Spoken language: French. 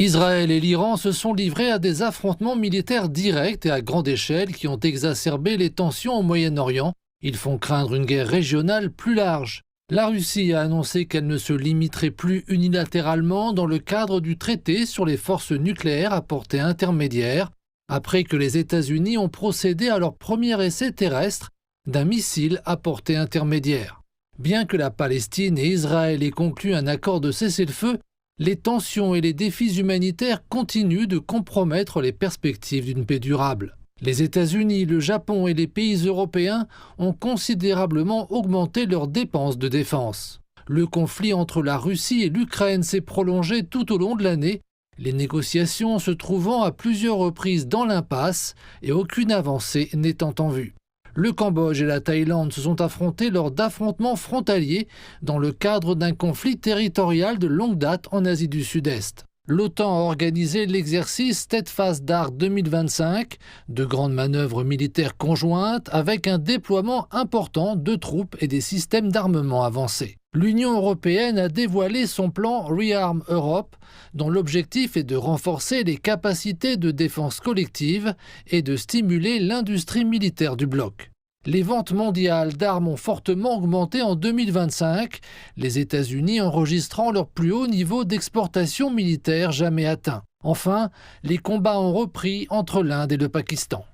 Israël et l'Iran se sont livrés à des affrontements militaires directs et à grande échelle qui ont exacerbé les tensions au Moyen-Orient. Ils font craindre une guerre régionale plus large. La Russie a annoncé qu'elle ne se limiterait plus unilatéralement dans le cadre du traité sur les forces nucléaires à portée intermédiaire, après que les États-Unis ont procédé à leur premier essai terrestre d'un missile à portée intermédiaire. Bien que la Palestine et Israël aient conclu un accord de cessez-le-feu, les tensions et les défis humanitaires continuent de compromettre les perspectives d'une paix durable. Les États-Unis, le Japon et les pays européens ont considérablement augmenté leurs dépenses de défense. Le conflit entre la Russie et l'Ukraine s'est prolongé tout au long de l'année, les négociations se trouvant à plusieurs reprises dans l'impasse et aucune avancée n'étant en vue. Le Cambodge et la Thaïlande se sont affrontés lors d'affrontements frontaliers dans le cadre d'un conflit territorial de longue date en Asie du Sud-Est. L'OTAN a organisé l'exercice Steadfast Dark 2025, de grandes manœuvres militaires conjointes avec un déploiement important de troupes et des systèmes d'armement avancés. L'Union européenne a dévoilé son plan Rearm Europe, dont l'objectif est de renforcer les capacités de défense collective et de stimuler l'industrie militaire du bloc. Les ventes mondiales d'armes ont fortement augmenté en 2025, les États-Unis enregistrant leur plus haut niveau d'exportation militaire jamais atteint. Enfin, les combats ont repris entre l'Inde et le Pakistan.